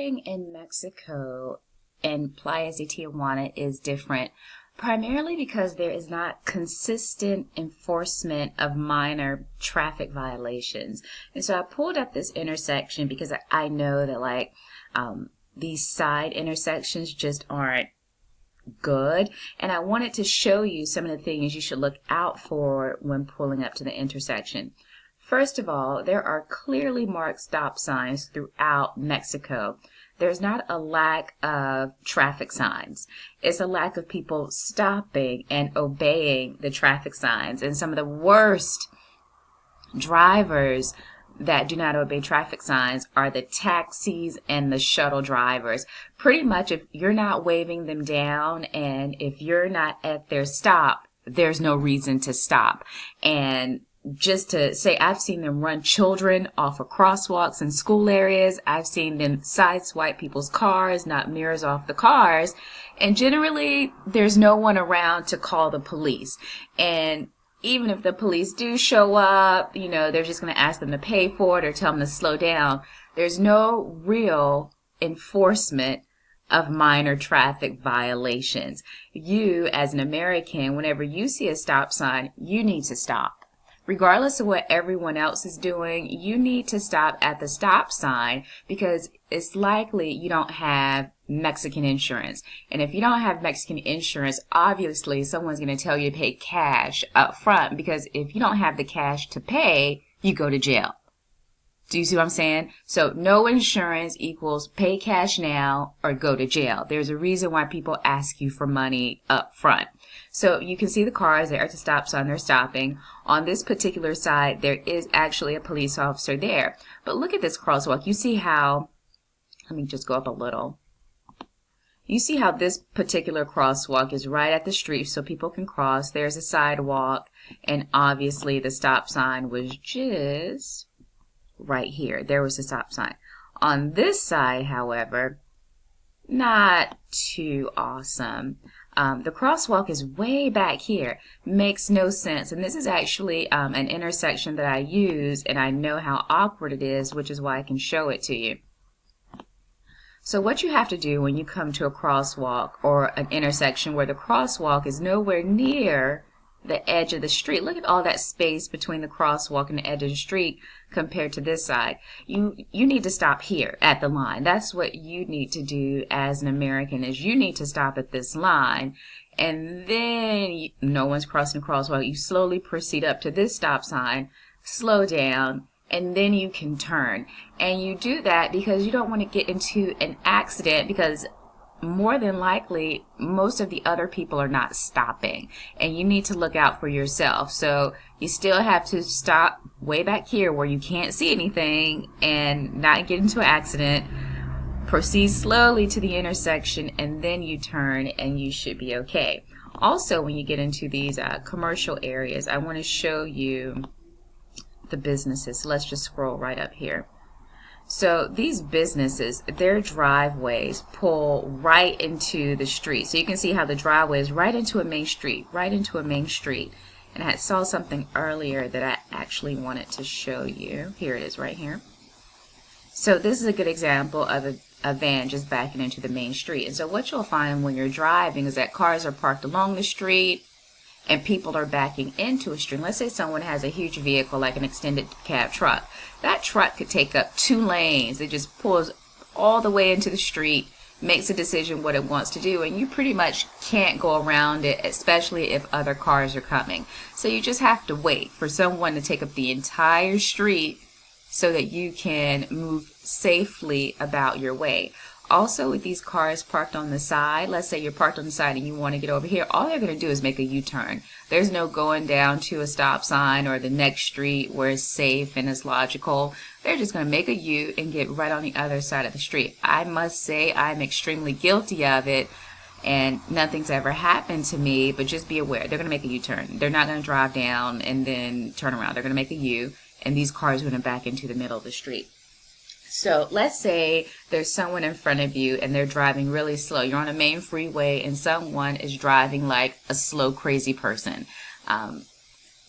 driving in Mexico and Playas de Tijuana is different, primarily because there is not consistent enforcement of minor traffic violations. And so I pulled up this intersection because I know that these side intersections just aren't good, and I wanted to show you some of the things you should look out for when pulling up to the intersection. First of all, there are clearly marked stop signs throughout Mexico. There's not a lack of traffic signs. It's a lack of people stopping and obeying the traffic signs. And some of the worst drivers that do not obey traffic signs are the taxis and the shuttle drivers. Pretty much if you're not waving them down and if you're not at their stop, there's no reason to stop. And just to say, I've seen them run children off of crosswalks in school areas. I've seen them sideswipe people's cars, knock mirrors off the cars. And generally, there's no one around to call the police. And even if the police do show up, they're just going to ask them to pay for it or tell them to slow down. There's no real enforcement of minor traffic violations. You, as an American, whenever you see a stop sign, you need to stop. Regardless of what everyone else is doing, you need to stop at the stop sign because it's likely you don't have Mexican insurance. And if you don't have Mexican insurance, obviously someone's going to tell you to pay cash up front, because if you don't have the cash to pay, you go to jail. Do you see what I'm saying? So no insurance equals pay cash now or go to jail. There's a reason why people ask you for money up front. So you can see the cars, they're at the stop sign, they're stopping. On this particular side, there is actually a police officer there. But look at this crosswalk. You see how, let me just go up a little. You see how this particular crosswalk is right at the street so people can cross. There's a sidewalk, and obviously the stop sign was just right here. There was a stop sign. On this side, however, not too awesome. The crosswalk is way back here. Makes no sense. And this is actually an intersection that I use, and I know how awkward it is, which is why I can show it to you. So what you have to do when you come to a crosswalk or an intersection where the crosswalk is nowhere near the edge of the street. Look at all that space between the crosswalk and the edge of the street compared to this side. You need to stop here at the line. That's what you need to do as an American, is you need to stop at this line, and then no one's crossing the crosswalk. You slowly proceed up to this stop sign, slow down, and then you can turn. And you do that because you don't want to get into an accident, because more than likely, most of the other people are not stopping, and you need to look out for yourself. So you still have to stop way back here where you can't see anything and not get into an accident. Proceed slowly to the intersection, and then you turn, and you should be okay. Also, when you get into these commercial areas, I want to show you the businesses. So let's just scroll right up here. So these businesses, their driveways pull right into the street. So you can see how the driveway is right into a main street, And I saw something earlier that I actually wanted to show you. Here it is right here. So this is a good example of a van just backing into the main street. And so what you'll find when you're driving is that cars are parked along the street and people are backing into a street. Let's say someone has a huge vehicle like an extended cab truck. That truck could take up 2 lanes. It just pulls all the way into the street, makes a decision what it wants to do, and you pretty much can't go around it, especially if other cars are coming. So you just have to wait for someone to take up the entire street so that you can move safely about your way. Also, with these cars parked on the side, let's say you're parked on the side and you want to get over here, all they're going to do is make a U-turn. There's no going down to a stop sign or the next street where it's safe and it's logical. They're just going to make a U and get right on the other side of the street. I must say I'm extremely guilty of it, and nothing's ever happened to me, but just be aware. They're going to make a U-turn. They're not going to drive down and then turn around. They're going to make a U, and these cars are going to back into the middle of the street. So let's say there's someone in front of you and they're driving really slow. You're on a main freeway and someone is driving like a slow, crazy person.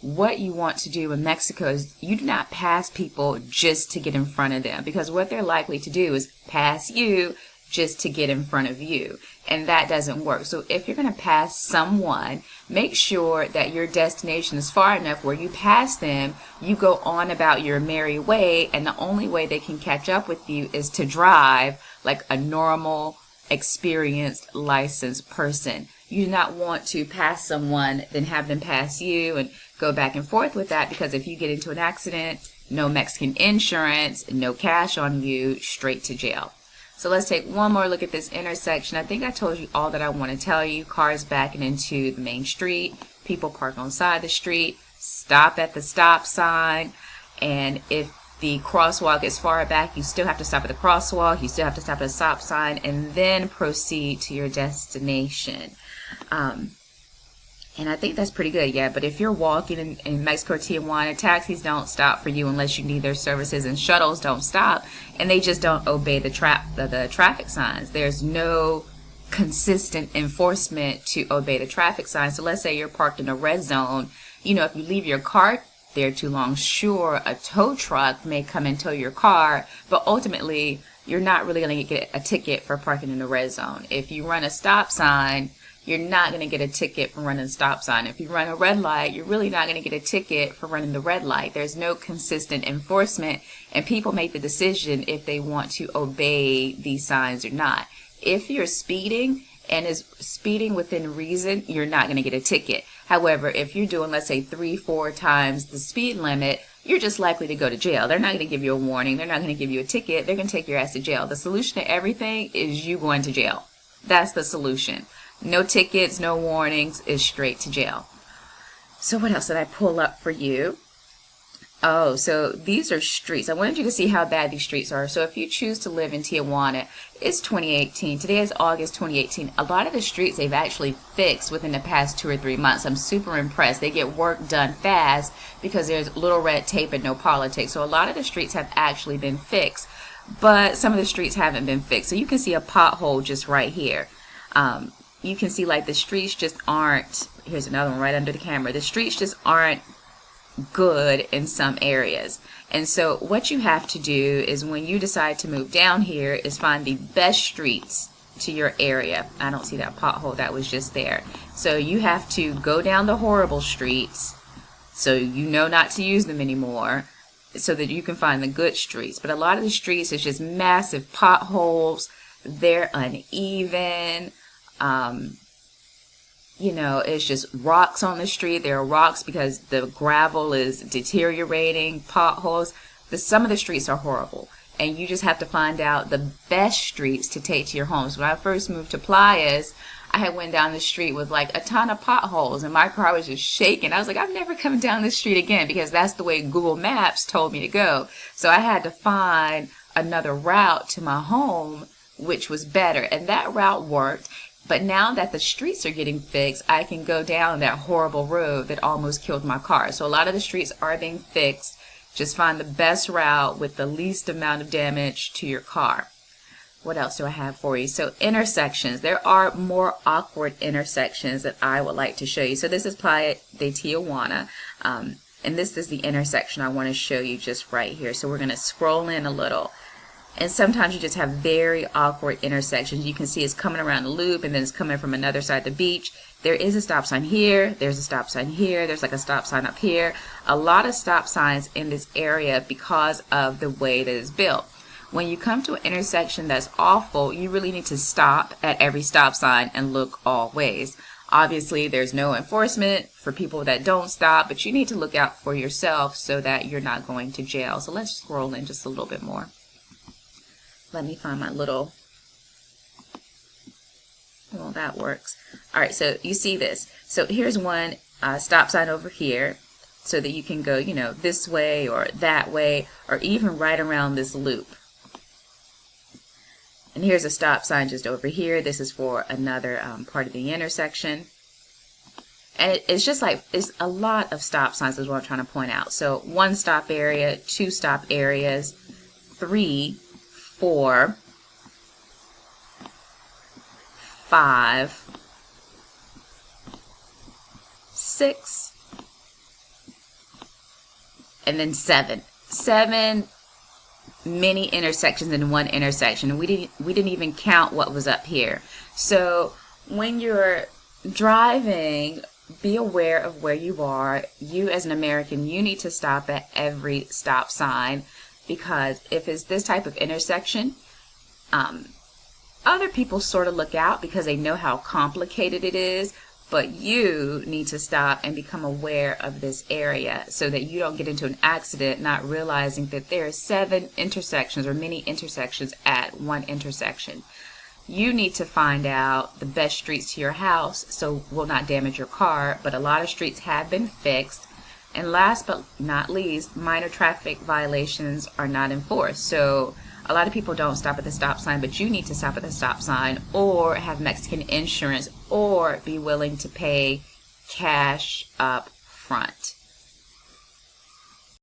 what you want to do in Mexico is you do not pass people just to get in front of them, because what they're likely to do is pass you just to get in front of you, and that doesn't work. So if you're going to pass someone, make sure that your destination is far enough where you pass them, you go on about your merry way, and the only way they can catch up with you is to drive like a normal, experienced, licensed person. You do not want to pass someone, then have them pass you and go back and forth with that, because if you get into an accident, no Mexican insurance, no cash on you, straight to jail. So let's take one more look at this intersection. I think I told you all that I want to tell you. Cars backing into the main street, people park on the side of the street, stop at the stop sign, and if the crosswalk is far back, you still have to stop at the crosswalk, you still have to stop at a stop sign, and then proceed to your destination. And I think that's pretty good, yeah. But if you're walking in Mexico or Tijuana, taxis don't stop for you unless you need their services, and shuttles don't stop, and they just don't obey the traffic signs. There's no consistent enforcement to obey the traffic signs. So let's say you're parked in a red zone. You know, if you leave your car there too long, sure, a tow truck may come and tow your car, but ultimately you're not really going to get a ticket for parking in the red zone. If you run a stop sign, you're not going to get a ticket for running the stop sign. If you run a red light, you're really not going to get a ticket for running the red light. There's no consistent enforcement, and people make the decision if they want to obey these signs or not. If you're speeding and is speeding within reason, you're not going to get a ticket. However, if you're doing, let's say, 3-4 times the speed limit, you're just likely to go to jail. They're not going to give you a warning. They're not going to give you a ticket. They're going to take your ass to jail. The solution to everything is you going to jail. That's the solution. No tickets, no warnings, is straight to jail. So what else did I pull up for you? Oh, so these are streets. I wanted you to see how bad these streets are. So if you choose to live in Tijuana, it's 2018. Today is August 2018. A lot of the streets they've actually fixed within the past 2 or 3 months. I'm super impressed. They get work done fast because there's little red tape and no politics. So a lot of the streets have actually been fixed, but some of the streets haven't been fixed. So you can see a pothole just right here. You can see like the streets just aren't, here's another one right under the camera, the streets just aren't good in some areas. And so what you have to do is when you decide to move down here is find the best streets to your area. I don't see that pothole that was just there. So you have to go down the horrible streets so you know not to use them anymore, so that you can find the good streets. But a lot of the streets is just massive potholes. They're uneven. You know, it's just rocks on the street. There are rocks because the gravel is deteriorating, potholes. Some of the streets are horrible, and you just have to find out the best streets to take to your homes. When I first moved to Playas, I had went down the street with like a ton of potholes, and my car was just shaking. I was like, I'm never coming down this street again, because that's the way Google Maps told me to go. So I had to find another route to my home, which was better, and that route worked. But now that the streets are getting fixed, I can go down that horrible road that almost killed my car. So a lot of the streets are being fixed. Just find the best route with the least amount of damage to your car. What else do I have for you? So intersections. There are more awkward intersections that I would like to show you. So this is Playa de Tijuana. And this is the intersection I want to show you just right here. So we're going to scroll in a little. And sometimes you just have very awkward intersections. You can see it's coming around the loop, and then it's coming from another side of the beach. There is a stop sign here. There's a stop sign here. There's like a stop sign up here. A lot of stop signs in this area because of the way that it's built. When you come to an intersection that's awful, you really need to stop at every stop sign and look all ways. Obviously, there's no enforcement for people that don't stop, but you need to look out for yourself so that you're not going to jail. So let's scroll in just a little bit more. Let me find my little, well, that works. All right, so you see this. So here's one stop sign over here so that you can go, you know, this way or that way, or even right around this loop. And here's a stop sign just over here. This is for another part of the intersection. And it's just like, it's a lot of stop signs is what I'm trying to point out. So 1 stop area, 2 stop areas, 3, 4, 5, 6, and then seven mini intersections in one intersection. We didn't even count what was up here. So when you're driving, be aware of where you are. You as an American, you need to stop at every stop sign, because if it's this type of intersection, other people sort of look out because they know how complicated it is, but you need to stop and become aware of this area so that you don't get into an accident not realizing that there are 7 intersections or many intersections at one intersection. You need to find out the best streets to your house so will not damage your car, but a lot of streets have been fixed. And last but not least, minor traffic violations are not enforced. So a lot of people don't stop at the stop sign, but you need to stop at the stop sign or have Mexican insurance or be willing to pay cash up front.